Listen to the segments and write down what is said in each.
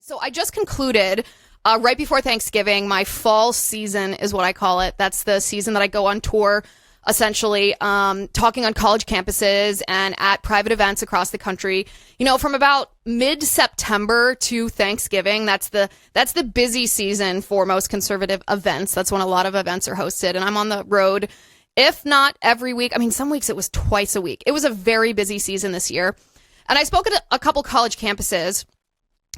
So I just concluded right before Thanksgiving, my fall season is what I call it. That's the season that I go on tour, essentially, talking on college campuses and at private events across the country. You know, from about mid-September to Thanksgiving, that's the busy season for most conservative events. That's when a lot of events are hosted. And I'm on the road, if not every week. I mean, some weeks it was twice a week. It was a very busy season this year. And I spoke at a couple college campuses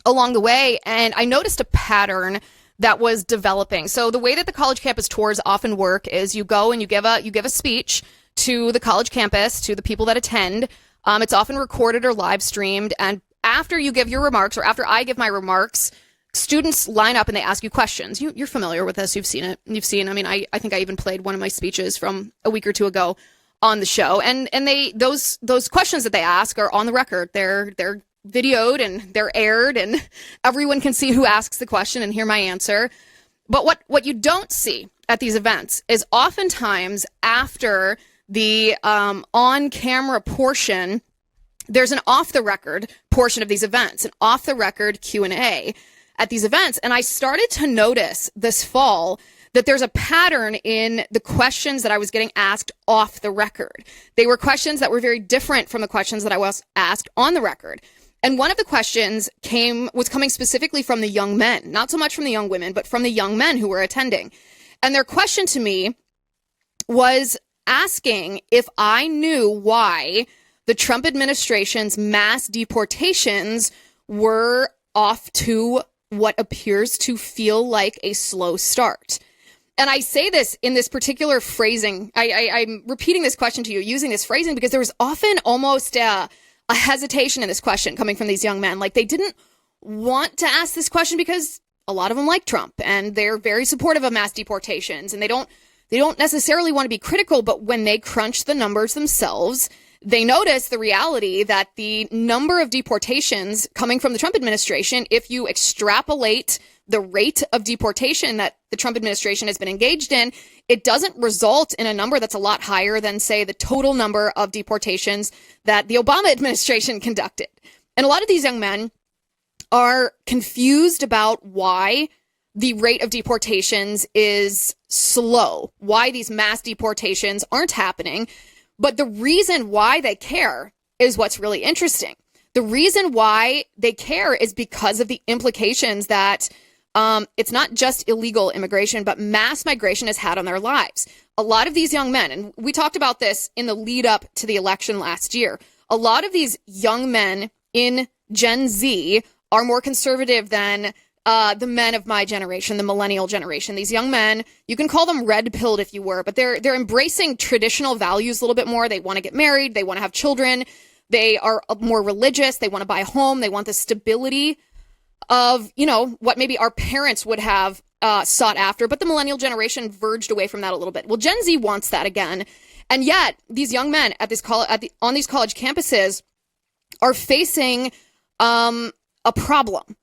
along the way, and I noticed a pattern that was developing. So the way that the college campus tours often work is you go and you give a speech to the college campus, to the people that attend. It's often recorded or live streamed. And after you give your remarks, or after I give my remarks, students line up and they ask you questions. You're familiar with this. You've seen it. I mean, I think I even played one of my speeches from a week or two ago on the show. And those questions that they ask are on the record. They're videoed and they're aired, and everyone can see who asks the question and hear my answer. But what you don't see at these events is oftentimes after the on-camera portion, there's an off-the-record portion of these events, an off-the-record Q&A at these events. And I started to notice this fall that there's a pattern in the questions that I was getting asked off the record. They were questions that were very different from the questions that I was asked on the record. And one of the questions was coming specifically from the young men, not so much from the young women, but from the young men who were attending. And their question to me was asking if I knew why the Trump administration's mass deportations were off to what appears to feel like a slow start. And I say this in this particular phrasing. I'm repeating this question to you using this phrasing because there was often almost a hesitation in this question coming from these young men. Like, they didn't want to ask this question because a lot of them like Trump and they're very supportive of mass deportations, and they don't necessarily want to be critical, but when they crunch the numbers themselves, they notice the reality that the number of deportations coming from the Trump administration, if you extrapolate the rate of deportation that the Trump administration has been engaged in, it doesn't result in a number that's a lot higher than, say, the total number of deportations that the Obama administration conducted. And a lot of these young men are confused about why the rate of deportations is slow, why these mass deportations aren't happening. But the reason why they care is what's really interesting. The reason why they care is because of the implications that it's not just illegal immigration, but mass migration has had on their lives. A lot of these young men, and we talked about this in the lead up to the election last year, a lot of these young men in Gen Z are more conservative than the men of my generation, the millennial generation. These young men, you can call them red-pilled if you were, but they're embracing traditional values a little bit more. They want to get married. They want to have children. They are more religious. They want to buy a home. They want the stability of, what maybe our parents would have sought after. But the millennial generation verged away from that a little bit. Well, Gen Z wants that again. And yet these young men on these college campuses are facing a problem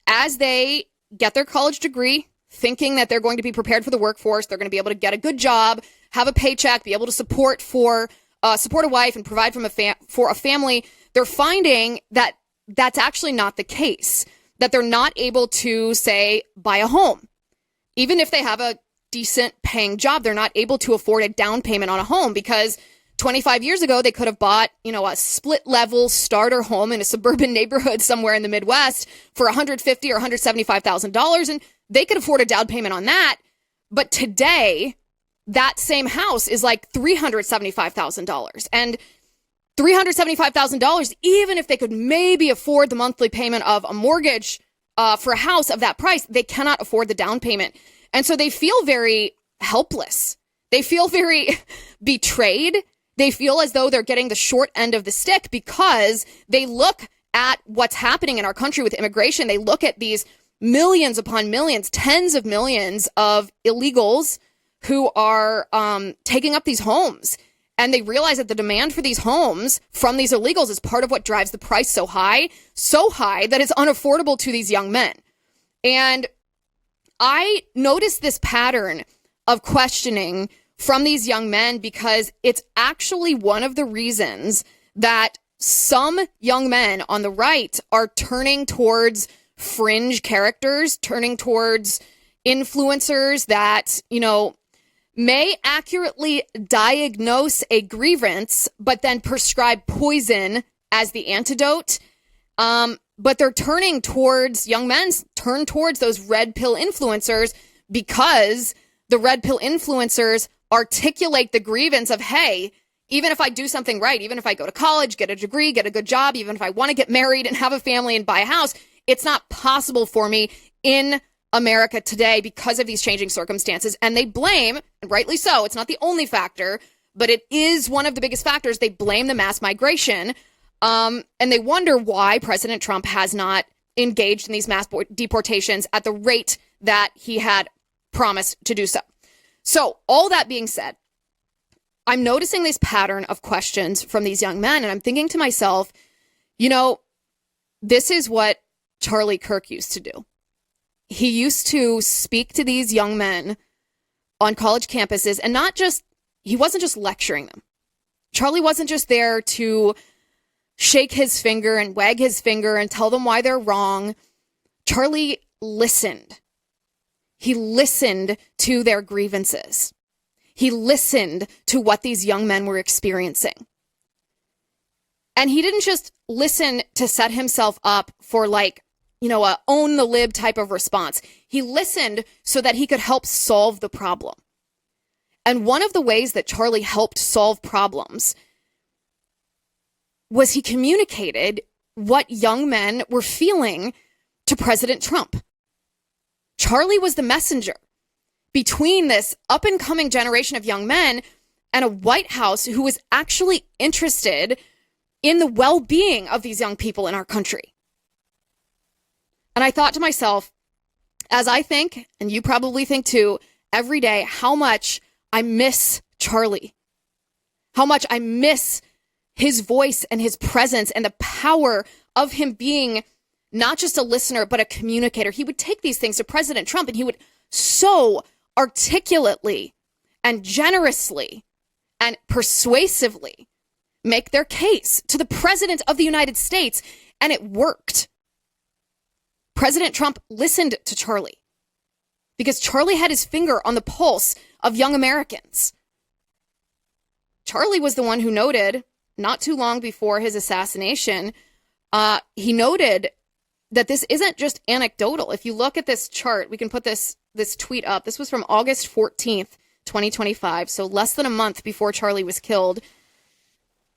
as they get their college degree, thinking that they're going to be prepared for the workforce. They're going to be able to get a good job, have a paycheck, be able to support a wife and provide for a family. They're finding that that's actually not the case, that they're not able to, say, buy a home. Even if they have a decent paying job, they're not able to afford a down payment on a home because 25 years ago, they could have bought, a split level starter home in a suburban neighborhood somewhere in the Midwest for $150,000 or $175,000, and they could afford a down payment on that. But today, that same house is like $375,000. And $375,000, even if they could maybe afford the monthly payment of a mortgage for a house of that price, they cannot afford the down payment. And so they feel very helpless. They feel very betrayed. They feel as though they're getting the short end of the stick because they look at what's happening in our country with immigration. They look at these millions upon millions, tens of millions of illegals who are taking up these homes. And they realize that the demand for these homes from these illegals is part of what drives the price so high that it's unaffordable to these young men. And I noticed this pattern of questioning from these young men because it's actually one of the reasons that some young men on the right are turning towards fringe characters turning towards influencers that, may accurately diagnose a grievance, but then prescribe poison as the antidote. But they're turning towards, young men turn towards those red pill influencers because the red pill influencers articulate the grievance of, hey, even if I do something right, even if I go to college, get a degree, get a good job, even if I want to get married and have a family and buy a house, it's not possible for me in America today because of these changing circumstances. And they blame, and rightly so, it's not the only factor, but it is one of the biggest factors. They blame the mass migration. And they wonder why President Trump has not engaged in these mass deportations at the rate that he had promised to do so. So all that being said, I'm noticing this pattern of questions from these young men, and I'm thinking to myself, this is what Charlie Kirk used to do. He used to speak to these young men on college campuses, and he wasn't just lecturing them. Charlie wasn't just there to shake his finger and wag his finger and tell them why they're wrong. Charlie listened. He listened to their grievances. He listened to what these young men were experiencing. And he didn't just listen to set himself up for a own the lib type of response. He listened so that he could help solve the problem. And one of the ways that Charlie helped solve problems was he communicated what young men were feeling to President Trump. Charlie was the messenger between this up-and-coming generation of young men and a White House who was actually interested in the well-being of these young people in our country. And I thought to myself, as I think, and you probably think too, every day, how much I miss Charlie. How much I miss his voice and his presence and the power of him being not just a listener, but a communicator. He would take these things to President Trump and he would so articulately and generously and persuasively make their case to the President of the United States. And it worked. President Trump listened to Charlie because Charlie had his finger on the pulse of young Americans. Charlie was the one who noted, not too long before his assassination, he noted that this isn't just anecdotal. If you look at this chart, we can put this tweet up. This was from August 14th, 2025, so less than a month before Charlie was killed.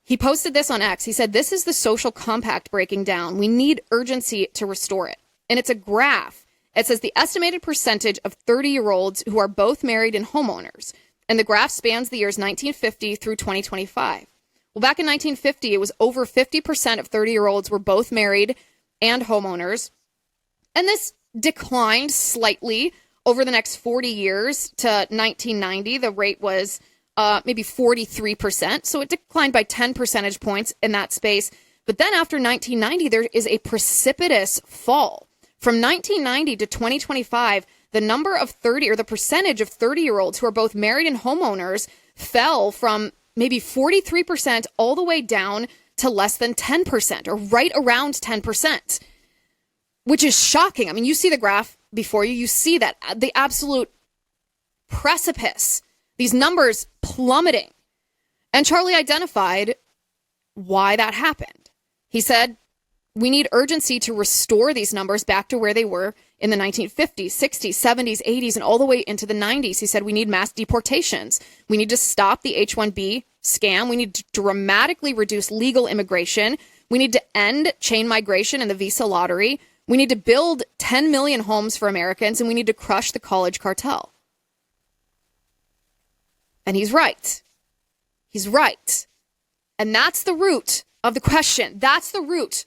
He posted this on X. He said, "This is the social compact breaking down. We need urgency to restore it." And it's a graph. It says the estimated percentage of 30-year-olds who are both married and homeowners. And the graph spans the years 1950 through 2025. Well, back in 1950, it was over 50% of 30-year-olds were both married and homeowners. And this declined slightly over the next 40 years to 1990. The rate was maybe 43%. So it declined by 10 percentage points in that space. But then after 1990, there is a precipitous fall. From 1990 to 2025, the number of the percentage of 30-year-olds who are both married and homeowners fell from maybe 43% all the way down to less than 10%, or right around 10%, which is shocking. I mean, you see the graph before you see that, the absolute precipice, these numbers plummeting. And Charlie identified why that happened. He said, we need urgency to restore these numbers back to where they were in the 1950s, 60s, 70s, 80s, and all the way into the 90s. He said we need mass deportations. We need to stop the H-1B scam. We need to dramatically reduce legal immigration. We need to end chain migration and the visa lottery. We need to build 10 million homes for Americans, and we need to crush the college cartel. And he's right. He's right. And that's the root of the question. That's the root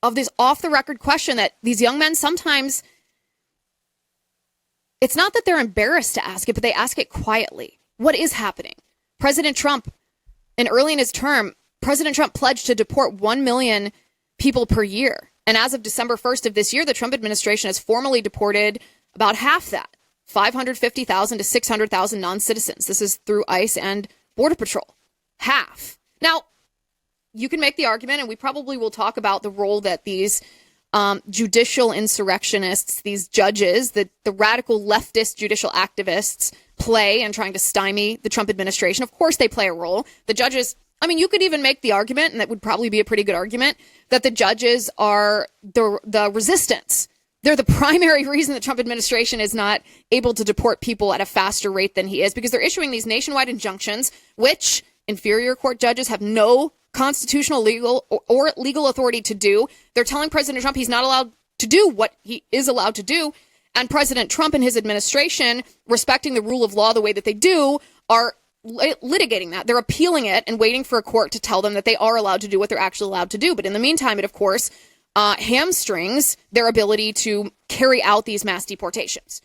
of this off-the-record question that these young men sometimes, it's not that they're embarrassed to ask it, but they ask it quietly. What is happening? President Trump, and early in his term, President Trump pledged to deport 1 million people per year. And as of December 1st of this year, the Trump administration has formally deported about half that, 550,000 to 600,000 non-citizens. This is through ICE and Border Patrol. Half. Now, you can make the argument, and we probably will talk about the role that these judicial insurrectionists, these judges, the radical leftist judicial activists play in trying to stymie the Trump administration. Of course, they play a role. The judges, I mean, you could even make the argument, and that would probably be a pretty good argument, that the judges are the resistance. They're the primary reason the Trump administration is not able to deport people at a faster rate than he is, because they're issuing these nationwide injunctions, which inferior court judges have no constitutional, legal, or legal authority to do. They're telling President Trump he's not allowed to do what he is allowed to do. And President Trump and his administration, respecting the rule of law the way that they do, are litigating that. They're appealing it and waiting for a court to tell them that they are allowed to do what they're actually allowed to do. But in the meantime, it, of course, hamstrings their ability to carry out these mass deportations.